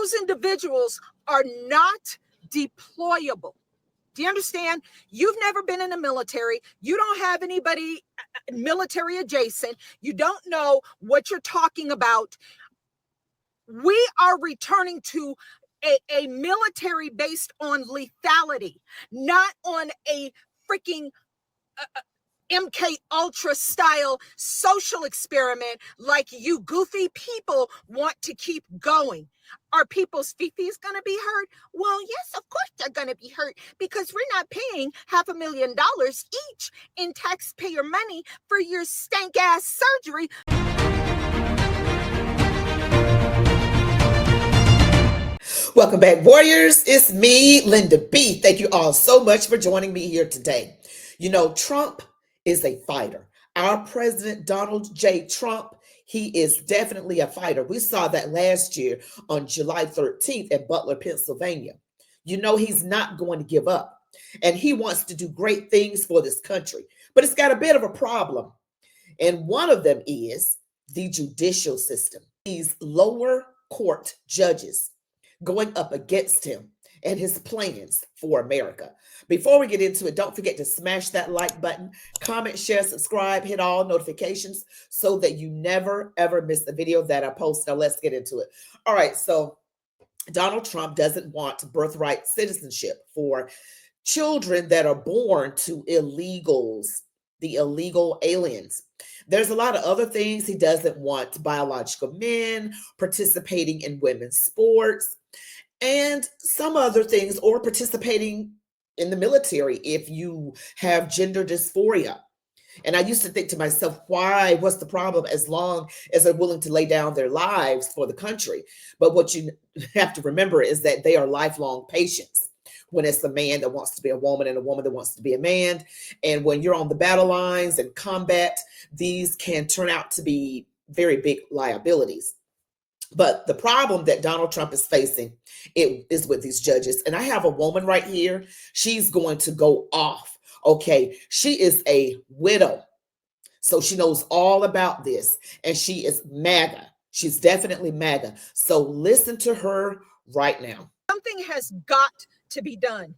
those individuals are not deployable. Do you understand? You've never been in the military. You don't have anybody military adjacent. You don't know what you're talking about. We are returning to a military based on lethality, not on a freaking MK Ultra style social experiment like you goofy people want to keep going. Are people's fifis going to be hurt? Well, yes, of course they're going to be hurt, because we're not paying $500,000 each in taxpayer money for your stank ass surgery. Welcome back, warriors. It's me, Linda B. Thank you all so much for joining me here today. You know, Trump is a fighter. Our president, Donald J. Trump, he is definitely a fighter. We saw that last year on July 13th at Butler, Pennsylvania. You know, he's not going to give up, and he wants to do great things for this country, but it's got a bit of a problem. And one of them is the judicial system. These lower court judges going up against him and his plans for America. Before we get into it, don't forget to smash that like button, comment, share, subscribe, hit all notifications so that you never, ever miss the video that I post. Now let's get into it. All right, so Donald Trump doesn't want birthright citizenship for children that are born to illegals, the illegal aliens. There's a lot of other things. He doesn't want biological men participating in women's sports and some other things, or participating in the military if you have gender dysphoria. And I used to think to myself, why? What's the problem as long as they're willing to lay down their lives for the country? But what you have to remember is that they are lifelong patients. When it's a man that wants to be a woman and a woman that wants to be a man. And when you're on the battle lines and combat, these can turn out to be very big liabilities. But the problem that Donald Trump is facing is with these judges. And I have a woman right here. She's going to go off. Okay. She is a widow. So she knows all about this. And she is MAGA. She's definitely MAGA. So listen to her right now. Something has got to be done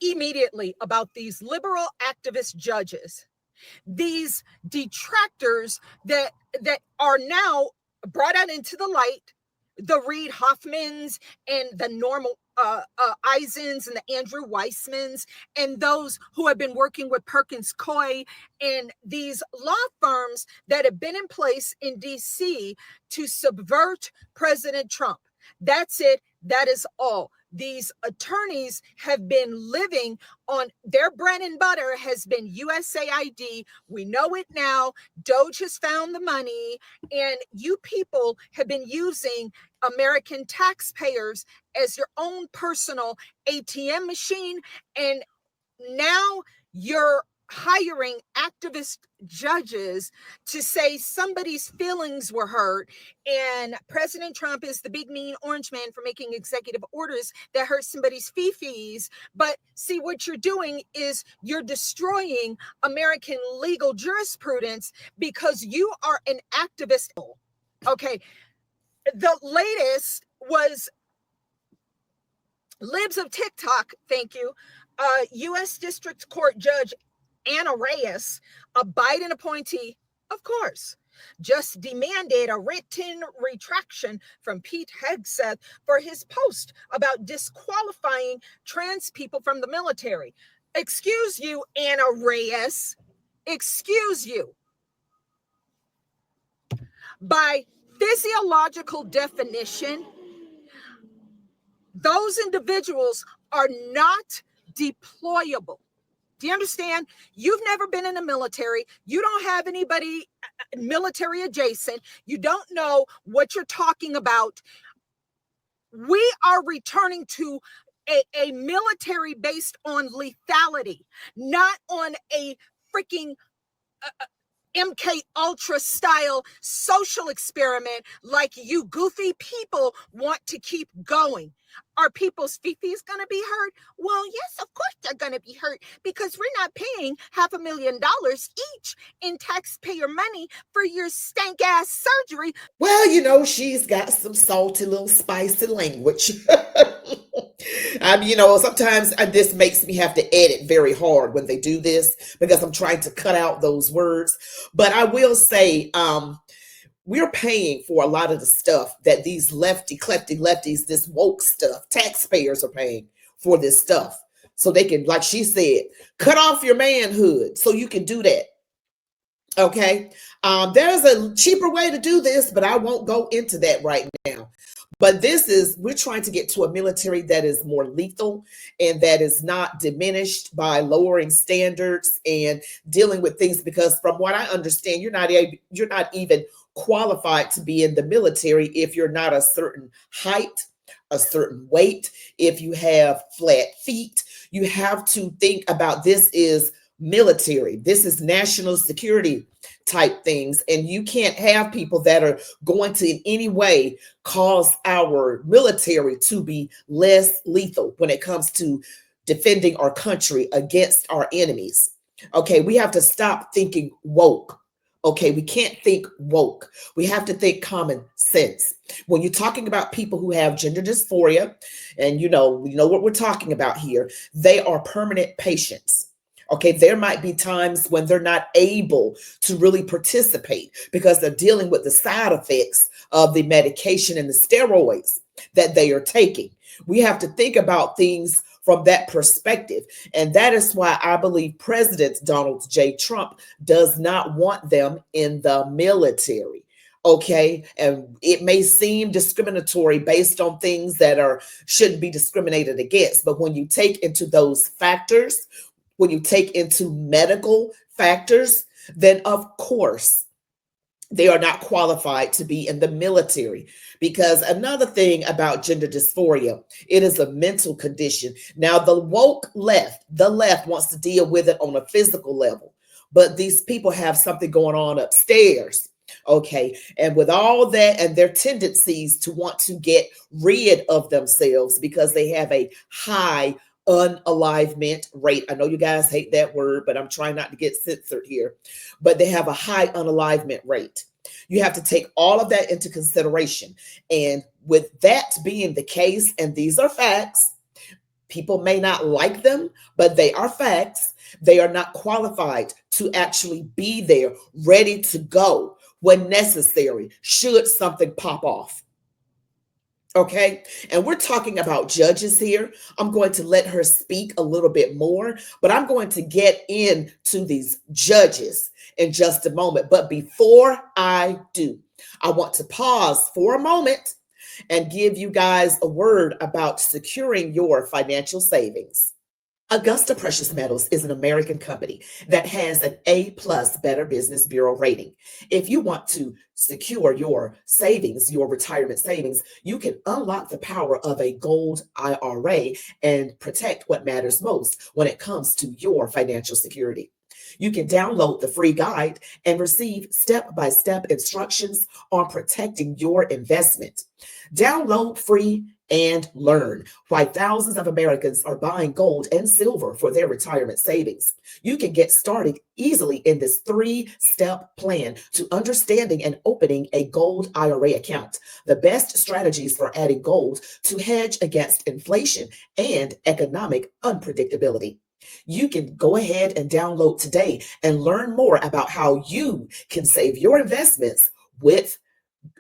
immediately about these liberal activist judges, these detractors that are now brought out into the light, the Reid Hoffmans and the normal Eisens and the Andrew Weissmans, and those who have been working with Perkins Coie and these law firms that have been in place in DC to subvert President Trump. That's it. That is all. These attorneys have been living on their bread and butter has been USAID. We know it now. Doge has found the money, and you people have been using American taxpayers as your own personal ATM machine. And now you're hiring activist judges to say somebody's feelings were hurt, and President Trump is the big mean orange man for making executive orders that hurt somebody's fifis. But see, what you're doing is you're destroying American legal jurisprudence because you are an activist. Okay, the latest was Libs of TikTok, thank you, U.S. District Court Judge Anna Reyes, a Biden appointee, of course, just demanded a written retraction from Pete Hegseth for his post about disqualifying trans people from the military. Excuse you, Anna Reyes. Excuse you. By physiological definition, those individuals are not deployable. Do you understand? You've never been in the military. You don't have anybody military adjacent. You don't know what you're talking about. We are returning to a military based on lethality, not on a freaking MK Ultra style social experiment like you goofy people want to keep going. Are people's fifis going to be hurt? Well, yes, of course they're going to be hurt because we're not paying $500,000 each in taxpayer money for your stank ass surgery. Well, she's got some salty little spicy language. Sometimes this makes me have to edit very hard when they do this because I'm trying to cut out those words. But I will say, we're paying for a lot of the stuff that these lefties, this woke stuff, taxpayers are paying for this stuff. So they can, like she said, cut off your manhood so you can do that. Okay. There's a cheaper way to do this, but I won't go into that right now. But we're trying to get to a military that is more lethal and that is not diminished by lowering standards and dealing with things, because from what I understand, you're not even qualified to be in the military if you're not a certain height, a certain weight, if you have flat feet. You have to think about, this is military, this is national security type things, and you can't have people that are going to in any way cause our military to be less lethal when it comes to defending our country against our enemies. Okay, we have to stop thinking woke. Okay, we can't think woke. We have to think common sense. When you're talking about people who have gender dysphoria, and we know what we're talking about here, they are permanent patients. Okay, there might be times when they're not able to really participate because they're dealing with the side effects of the medication and the steroids that they are taking. We have to think about things from that perspective. And that is why I believe President Donald J. Trump does not want them in the military. Okay, and it may seem discriminatory based on things that shouldn't be discriminated against, but when you take into those factors, when you take into medical factors, then of course they are not qualified to be in the military. Because another thing about gender dysphoria, it is a mental condition. Now, the woke left wants to deal with it on a physical level, but these people have something going on upstairs. Okay, and with all that and their tendencies to want to get rid of themselves because they have a high unalivement rate. I know you guys hate that word, but I'm trying not to get censored here. But they have a high unalivement rate. You have to take all of that into consideration. And with that being the case, and these are facts, people may not like them, but they are facts. They are not qualified to actually be there, ready to go when necessary, should something pop off. Okay, and we're talking about judges here. I'm going to let her speak a little bit more, but I'm going to get into these judges in just a moment. But before I do, I want to pause for a moment and give you guys a word about securing your financial savings. Augusta Precious Metals is an American company that has an A+ Better Business Bureau rating. If you want to secure your savings, your retirement savings, you can unlock the power of a gold IRA and protect what matters most when it comes to your financial security. You can download the free guide and receive step-by-step instructions on protecting your investment. Download free and learn why thousands of Americans are buying gold and silver for their retirement savings. You can get started easily in this 3-step plan to understanding and opening a gold IRA account. The best strategies for adding gold to hedge against inflation and economic unpredictability. You can go ahead and download today and learn more about how you can save your investments with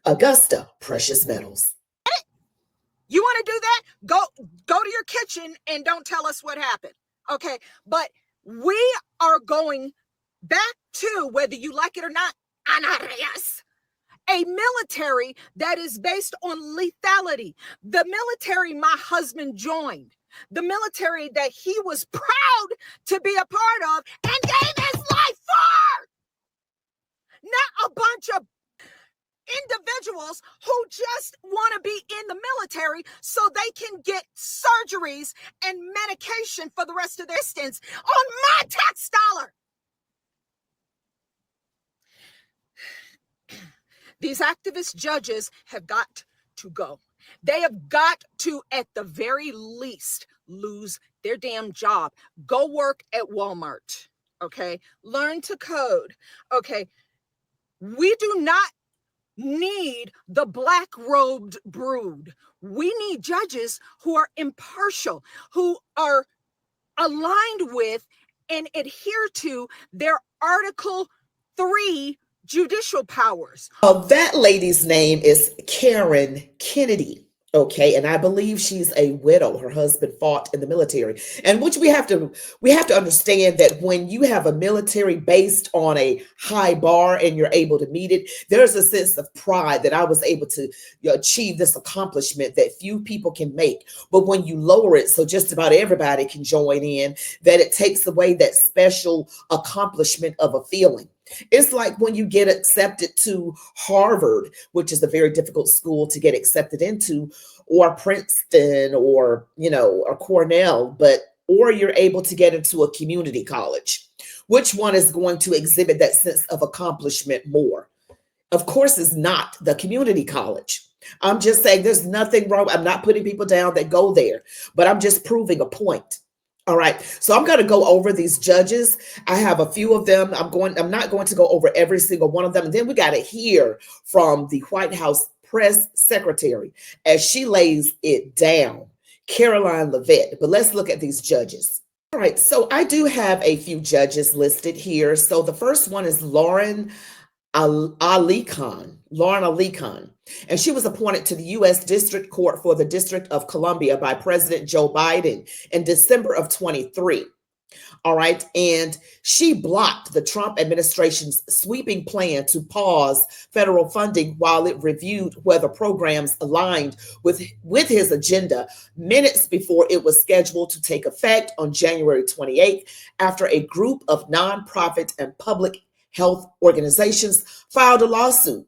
Augusta Precious Metals. You want to do that? Go to your kitchen and don't tell us what happened. Okay, but we are going back to, whether you like it or not, Anarias, a military that is based on lethality. The military my husband joined, the military that he was proud to be a part of and gave his life for. Not a bunch of individuals who just want to be in the military so they can get surgeries and medication for the rest of their existence on my tax dollar. These activist judges have got to go. They have got to, at the very least, lose their damn job. Go work at Walmart. Okay. Learn to code. Okay. We do not need the black-robed brood. We need judges who are impartial, who are aligned with and adhere to their Article 3 judicial powers. That lady's name is Karen Kennedy. Okay, and I believe she's a widow. Her husband fought in the military, and which we have to understand that when you have a military based on a high bar and you're able to meet it, there's a sense of pride that I was able to achieve this accomplishment that few people can make. But when you lower it so just about everybody can join in, that it takes away that special accomplishment of a feeling. It's like when you get accepted to Harvard, which is a very difficult school to get accepted into, or Princeton, or or Cornell, or you're able to get into a community college. Which one is going to exhibit that sense of accomplishment more? Of course, it's not the community college. I'm just saying there's nothing wrong. I'm not putting people down that go there, but I'm just proving a point. All right, so I'm going to go over these judges. I have a few of them. I'm not going to go over every single one of them. And then we got to hear from the White House press secretary as she lays it down, Karoline Leavitt. But let's look at these judges. All right, so I do have a few judges listed here. So the first one is Lauren Ali Khan, and she was appointed to the U.S. District Court for the District of Columbia by President Joe Biden in December of 23. All right, and she blocked the Trump administration's sweeping plan to pause federal funding while it reviewed whether programs aligned with his agenda minutes before it was scheduled to take effect on January 28th, after a group of nonprofit and public health organizations filed a lawsuit.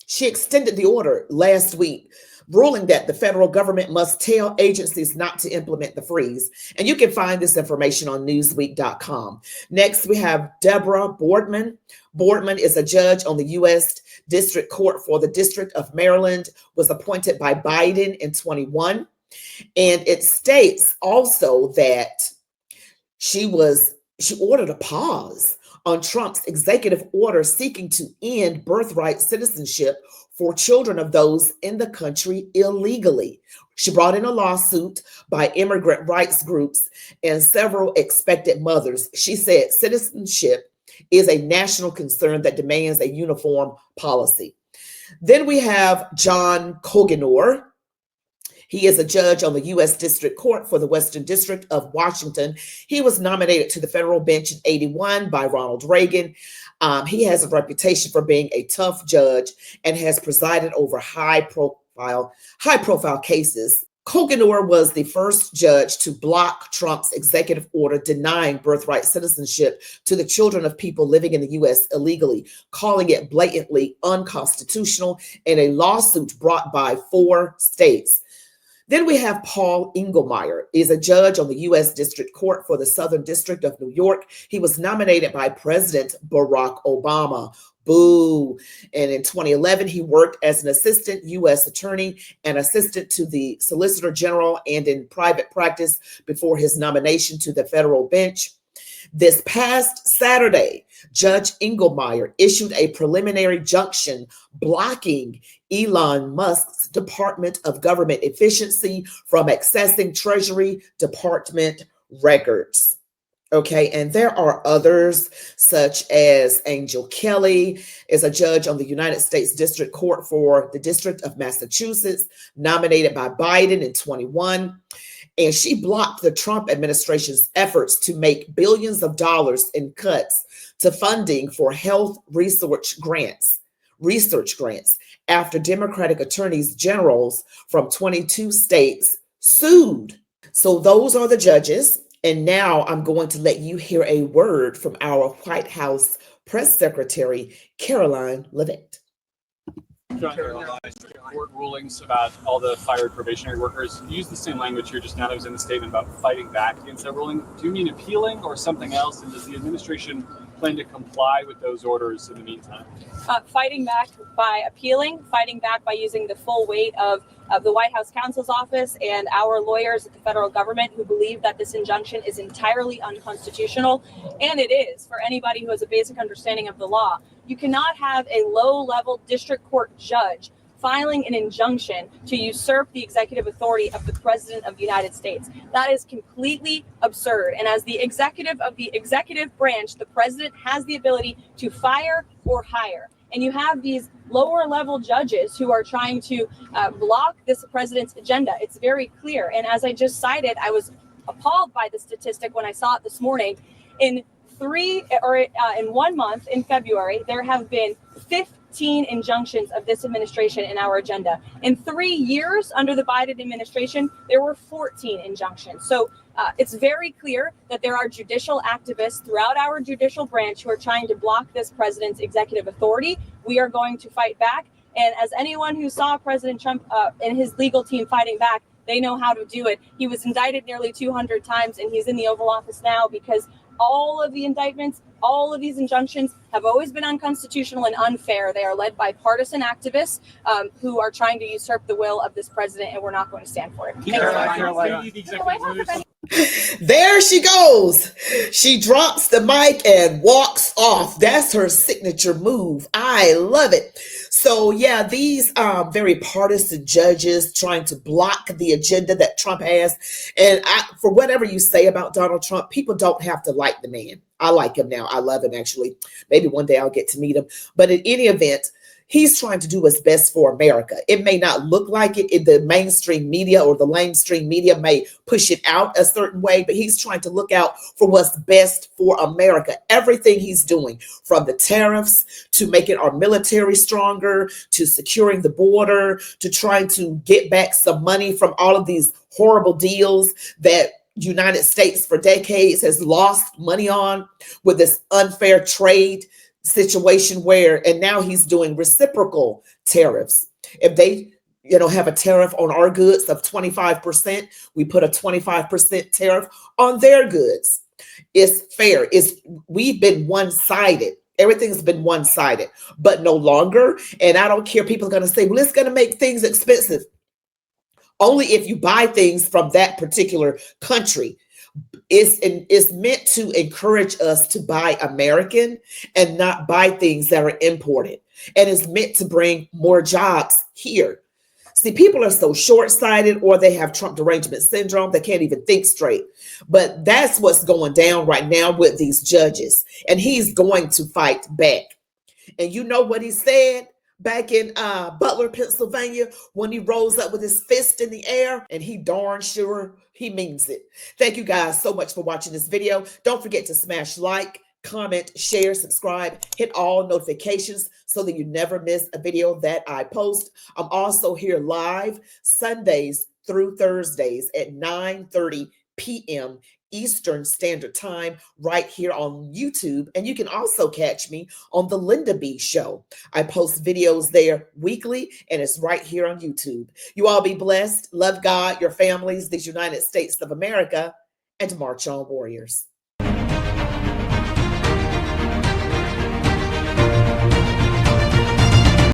She extended the order last week, ruling that the federal government must tell agencies not to implement the freeze. And you can find this information on newsweek.com. Next, we have Deborah Boardman. Boardman is a judge on the U.S. District Court for the District of Maryland, was appointed by Biden in 21. And it states also that she ordered a pause on Trump's executive order seeking to end birthright citizenship for children of those in the country illegally. She brought in a lawsuit by immigrant rights groups and several expectant mothers. She said citizenship is a national concern that demands a uniform policy. Then we have John Coganor. He is a judge on the U.S. District Court for the Western District of Washington. He was nominated to the federal bench in 81 by Ronald Reagan. He has a reputation for being a tough judge and has presided over high-profile cases. Coganor was the first judge to block Trump's executive order denying birthright citizenship to the children of people living in the U.S. illegally, calling it blatantly unconstitutional in a lawsuit brought by 4 states. Then we have Paul Engelmeyer, is a judge on the U.S. District Court for the Southern District of New York. He was nominated by President Barack Obama. Boo. And in 2011, he worked as an assistant U.S. attorney and assistant to the Solicitor General and in private practice before his nomination to the federal bench. This past Saturday, Judge Engelmeyer issued a preliminary injunction blocking Elon Musk's Department of Government Efficiency from accessing Treasury Department records. Okay, and there are others, such as Angel Kelly is a judge on the United States District Court for the District of Massachusetts, nominated by Biden in 21. And she blocked the Trump administration's efforts to make billions of dollars in cuts to funding for health research grants after Democratic attorneys generals from 22 states sued. So those are the judges. And now I'm going to let you hear a word from our White House press secretary, Karoline Leavitt. Court rulings about all the fired probationary workers. You used the same language here just now that was in the statement about fighting back against that ruling. Do you mean appealing or something else? And does the administration plan to comply with those orders in the meantime? Fighting back by appealing, fighting back by using the full weight of the White House counsel's office and our lawyers at the federal government who believe that this injunction is entirely unconstitutional. And it is, for anybody who has a basic understanding of the law. You cannot have a low-level district court judge filing an injunction to usurp the executive authority of the President of the United States. That is completely absurd. And as the executive of the executive branch, the President has the ability to fire or hire. And you have these lower level judges who are trying to block this president's agenda. It's very clear. And as I just cited, I was appalled by the statistic when I saw it this morning. In 1 month, in February, there have been 15 injunctions of this administration in our agenda. In 3 years under the Biden administration, there were 14 injunctions. So it's very clear that there are judicial activists throughout our judicial branch who are trying to block this president's executive authority. We are going to fight back. And as anyone who saw President Trump and his legal team fighting back, they know how to do it. He was indicted nearly 200 times, and he's in the Oval Office now because all of the indictments, all of these injunctions have always been unconstitutional and unfair. They are led by partisan activists who are trying to usurp the will of this president, and we're not going to stand for it. There she goes. She drops the mic and walks off. That's her signature move. I love it. So yeah, these very partisan judges trying to block the agenda that Trump has. And for whatever you say about Donald Trump, people don't have to like the man. I like him now. I love him, actually. Maybe one day I'll get to meet him. But in any event, he's trying to do what's best for America. It may not look like it in the mainstream media, or the lamestream media may push it out a certain way, but he's trying to look out for what's best for America. Everything he's doing, from the tariffs to making our military stronger, to securing the border, to trying to get back some money from all of these horrible deals that United States for decades has lost money on, with this unfair trade situation and now he's doing reciprocal tariffs. If they, have a tariff on our goods of 25%, we put a 25% tariff on their goods. It's fair. We've been one-sided. Everything's been one-sided, but no longer. And I don't care. People are going to say, well, it's going to make things expensive. Only if you buy things from that particular country. It's meant to encourage us to buy American and not buy things that are imported. And it's meant to bring more jobs here. See, people are so short-sighted, or they have Trump derangement syndrome. They can't even think straight. But that's what's going down right now with these judges. And he's going to fight back. And you know what he said back in Butler, Pennsylvania, when he rose up with his fist in the air, and he darn sure he means it. Thank you guys so much for watching this video. Don't forget to smash like, comment, share, subscribe, hit all notifications so that you never miss a video that I post. I'm also here live Sundays through Thursdays at 9:30 p.m. Eastern Standard Time right here on YouTube. And you can also catch me on the Linda B Show. I post videos there weekly, and it's right here on YouTube. You all be blessed. Love God, your families, these United States of America, and march on, warriors.